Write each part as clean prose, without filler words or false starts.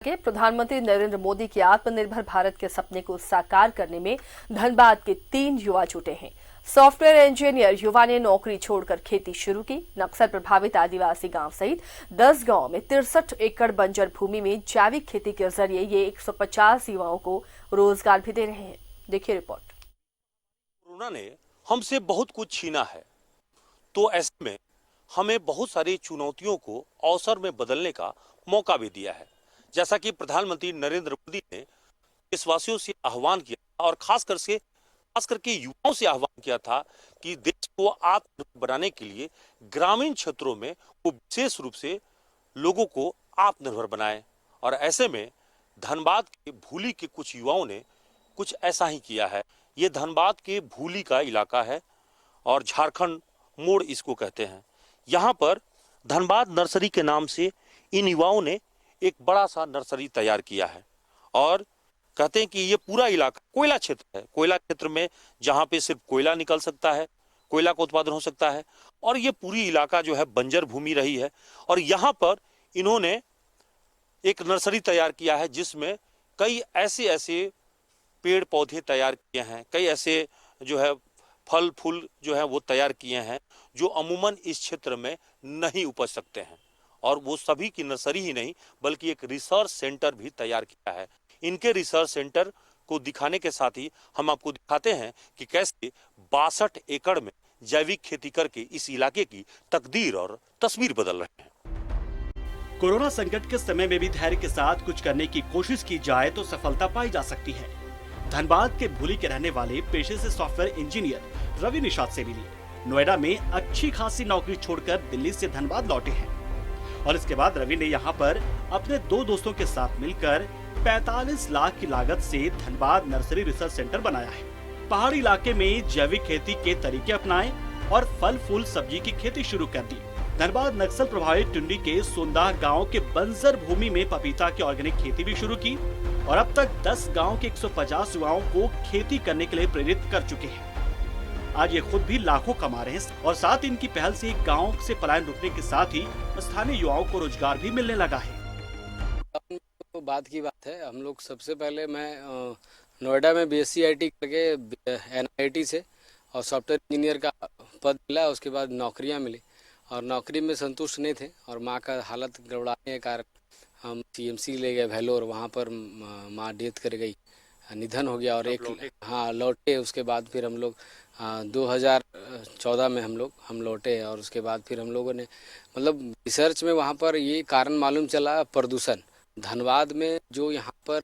के प्रधानमंत्री नरेंद्र मोदी के आत्मनिर्भर भारत के सपने को साकार करने में धनबाद के 3 युवा जुटे हैं। सॉफ्टवेयर इंजीनियर युवा ने नौकरी छोड़कर खेती शुरू की। नक्सल प्रभावित आदिवासी गांव सहित 10 गांव में 63 एकड़ बंजर भूमि में जैविक खेती के जरिए ये 150 युवाओं को रोजगार भी दे रहे हैं। देखिए रिपोर्ट। कोरोना ने हमसे बहुत कुछ छीना है, तो ऐसे में हमें बहुत सारी चुनौतियों को अवसर में बदलने का मौका भी दिया है। जैसा कि प्रधानमंत्री नरेंद्र मोदी ने देशवासियों से आह्वान किया और खास करके युवाओं से आह्वान किया था कि देश को आत्मनिर्भर बनाने के लिए ग्रामीण क्षेत्रों में वो विशेष रूप से लोगों को आत्मनिर्भर बनाए। और ऐसे में धनबाद के भूली के कुछ युवाओं ने कुछ ऐसा ही किया है। ये धनबाद के भूली का इलाका है और झारखंड मोड़ इसको कहते हैं। यहाँ पर धनबाद नर्सरी के नाम से इन युवाओं ने एक बड़ा सा नर्सरी तैयार किया है और कहते हैं कि ये पूरा इलाका कोयला क्षेत्र है। कोयला क्षेत्र में जहाँ पे सिर्फ कोयला निकल सकता है, कोयला का उत्पादन हो सकता है, और ये पूरी इलाका जो है बंजर भूमि रही है। और यहाँ पर इन्होंने एक नर्सरी तैयार किया है जिसमें कई ऐसे पेड़ पौधे तैयार किए हैं, कई ऐसे जो है फल फूल जो है वो तैयार किए हैं जो अमूमन इस क्षेत्र में नहीं उपज सकते हैं। और वो सभी की नर्सरी ही नहीं बल्कि एक रिसर्च सेंटर भी तैयार किया है। इनके रिसर्च सेंटर को दिखाने के साथ ही हम आपको दिखाते हैं कि कैसे 62 एकड़ में जैविक खेती करके इस इलाके की तकदीर और तस्वीर बदल रहे हैं। कोरोना संकट के समय में भी धैर्य के साथ कुछ करने की कोशिश की जाए तो सफलता पाई जा सकती है। धनबाद के भूली के रहने वाले पेशे से सॉफ्टवेयर इंजीनियर रवि निषाद से मिली। नोएडा में अच्छी खासी नौकरी छोड़कर दिल्ली से धनबाद लौटे हैं और इसके बाद रवि ने यहाँ पर अपने 2 दोस्तों के साथ मिलकर 45 लाख की लागत से धनबाद नर्सरी रिसर्च सेंटर बनाया है। पहाड़ी इलाके में जैविक खेती के तरीके अपनाए और फल फूल सब्जी की खेती शुरू कर दी। धनबाद नक्सल प्रभावित टुंडी के सोंदाह गांव के बंजर भूमि में पपीता की ऑर्गेनिक खेती भी शुरू की और अब तक 10 गांव के 150 युवाओं को खेती करने के लिए प्रेरित कर चुके हैं। आज ये खुद भी लाखों कमा रहे हैं और साथ इनकी पहल से गांव से पलायन रुकने के साथ ही स्थानीय युवाओं को रोजगार भी मिलने लगा है। तो बात की बात है, हम लोग सबसे पहले मैं नोएडा में BSc IT करके NIT से और सॉफ्टवेयर इंजीनियर का पद मिला। उसके बाद नौकरियां मिली और नौकरी में संतुष्ट नहीं थे और माँ का हालत गड़बड़ाने के कारण हम CMC ले गए वेल्लोर। वहाँ पर माँ डेथ कर गई, निधन हो गया और लौटे। उसके बाद फिर हम लोग 2014 में हम लौटे और उसके बाद फिर हम लोगों ने मतलब रिसर्च में वहाँ पर ये कारण मालूम चला, प्रदूषण। धनबाद में जो यहाँ पर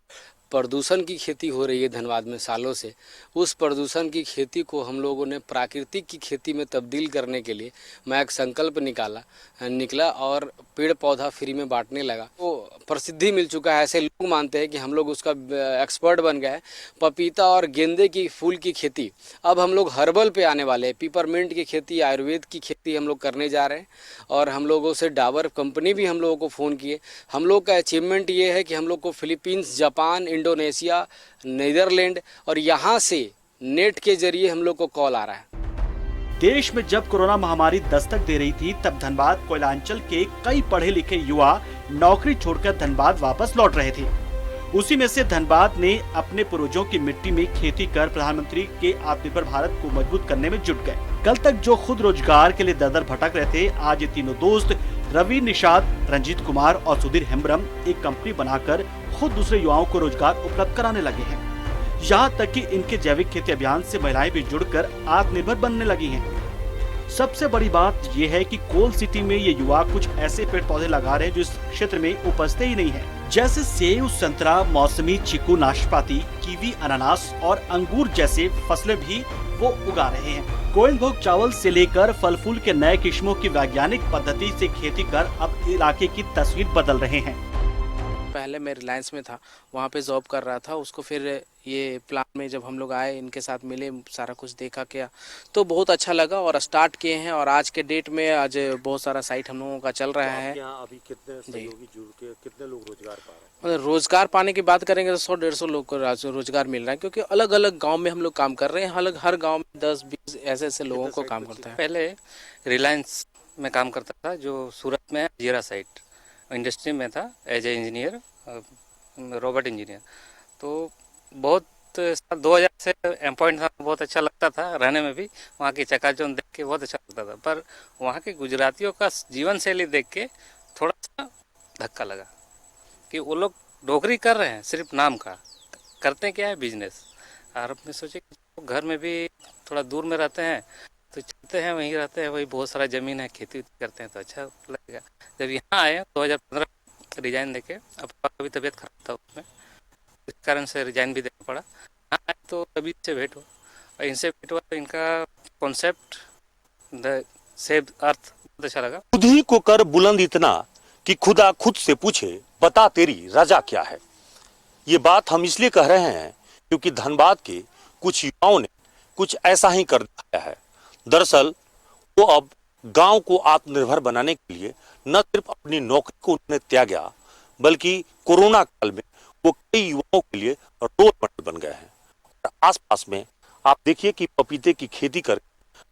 प्रदूषण की खेती हो रही है धनबाद में सालों से, उस प्रदूषण की खेती को हम लोगों ने प्राकृतिक की खेती में तब्दील करने के लिए मैं एक संकल्प निकला और पेड़ पौधा फ्री में बांटने लगा। तो प्रसिद्धि मिल चुका है, ऐसे लोग मानते हैं कि हम लोग उसका एक्सपर्ट बन गए हैं। पपीता और गेंदे की फूल की खेती अब हम लोग हर्बल पे आने वाले हैं। पिपरमिंट की खेती, आयुर्वेद की खेती हम लोग करने जा रहे हैं और हम लोगों से डाबर कंपनी भी हम लोगों को फ़ोन किए। हम लोग का अचीवमेंट ये है कि हम लोग को फिलीपींस, जापान, इंडोनेशिया, नीदरलैंड और यहाँ से नेट के जरिए हम लोग को कॉल आ रहा है। देश में जब कोरोना महामारी दस्तक दे रही थी तब धनबाद कोयलांचल के कई पढ़े लिखे युवा नौकरी छोड़कर धनबाद वापस लौट रहे थे। उसी में से धनबाद ने अपने पूर्वजों की मिट्टी में खेती कर प्रधानमंत्री के आत्मनिर्भर भारत को मजबूत करने में जुट गए। कल तक जो खुद रोजगार के लिए दर भटक रहे थे, आज ये तीनों दोस्त रवि निषाद, रंजीत कुमार और सुधीर हेम्ब्रम एक कंपनी बनाकर खुद दूसरे युवाओं को रोजगार उपलब्ध कराने लगे हैं। यहाँ तक कि इनके जैविक खेती अभियान से महिलाएं भी जुड़कर आत्मनिर्भर बनने लगी हैं। सबसे बड़ी बात यह है कि कोल सिटी में ये युवा कुछ ऐसे पेड़ पौधे लगा रहे हैं जो इस क्षेत्र में उपजते ही नहीं है, जैसे सेब, संतरा, मौसमी, चीकू, नाशपाती, कीवी, अनानास और अंगूर जैसे फसलें भी वो उगा रहे हैं। गोविंदभोग चावल से लेकर फल फूल के नए किस्मों की वैज्ञानिक पद्धति से खेती कर अब इलाके की तस्वीर बदल रहे हैं। पहले मैं रिलायंस में था, वहाँ पे जॉब कर रहा था। उसको फिर ये प्लान में जब हम लोग आए, इनके साथ मिले, सारा कुछ देखा क्या तो बहुत अच्छा लगा और स्टार्ट किए हैं। और आज के डेट में आज बहुत सारा साइट हम लोगों का चल रहा है। यहाँ अभी कितने सहयोगी जुड़ के कितने लोग रोजगार पा रहे हैं? रोजगार पाने की बात करेंगे तो 100-150 लोग को रोजगार मिल रहा है, क्योंकि अलग अलग गाँव में हम लोग काम कर रहे हैं। हर गाँव में 10-20 ऐसे लोगों को काम करता है। पहले रिलायंस में काम करता था जो सूरत में जीरा साइट इंडस्ट्री में था as a engineer. Robot engineer. तो बहुत 2000 से एम्प्लॉयड था, बहुत अच्छा लगता था रहने में भी। वहाँ की चकाचौंध देख के बहुत अच्छा लगता था, पर वहाँ के गुजरातियों का जीवन शैली देख के थोड़ा सा धक्का लगा कि वो लोग नौकरी कर रहे हैं सिर्फ नाम का, करते क्या है बिजनेस। और अपने सोचे कि घर में भी थोड़ा दूर में रहते हैं तो चलते हैं, वहीं रहते हैं, वही बहुत सारा ज़मीन है, खेती करते हैं तो अच्छा लगेगा। जब यहाँ आए 2015 रिजाइन देके, अब अभी तबीयत खराब था उसमें, इस कारण से रिजाइन भी देना पड़ा। यहाँ आए तो अभी से भेंट हुआ, और इनसे भेंट हुआ तो इनका कॉन्सेप्ट द सेव अर्थ बहुत अच्छा लगा। खुद ही को कर बुलंद इतना कि खुदा खुद से पूछे बता तेरी रजा क्या है। ये बात हम इसलिए कह रहे हैं क्योंकि धनबाद के कुछ युवाओं ने कुछ ऐसा ही कर दिखाया है। दरअसल वो अब गांव को आत्मनिर्भर बनाने के लिए न सिर्फ अपनी नौकरी को उन्होंने त्यागा, बल्कि कोरोना काल में वो कई युवाओं के लिए रोल मॉडल बन गए हैं। और आसपास में आप देखिए कि पपीते की खेती कर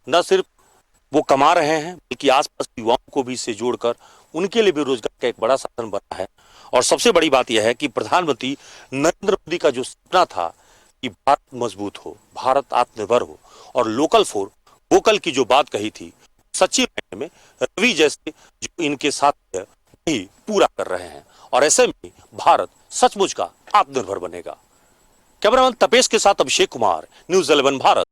न सिर्फ वो कमा रहे हैं, बल्कि आसपास के युवाओं को भी इससे जोड़कर उनके लिए भी रोजगार का एक बड़ा साधन बना है। और सबसे बड़ी बात यह है कि प्रधानमंत्री नरेंद्र मोदी का जो सपना था कि भारत मजबूत हो, भारत आत्मनिर्भर हो और लोकल फॉर वोकल की जो बात कही थी, सच्ची मायने में रवि जैसे जो इनके साथ है वही पूरा कर रहे हैं। और ऐसे में भारत सचमुच का आत्मनिर्भर बनेगा। कैमरामैन तपेश के साथ अभिषेक कुमार, न्यूज़ 11 भारत।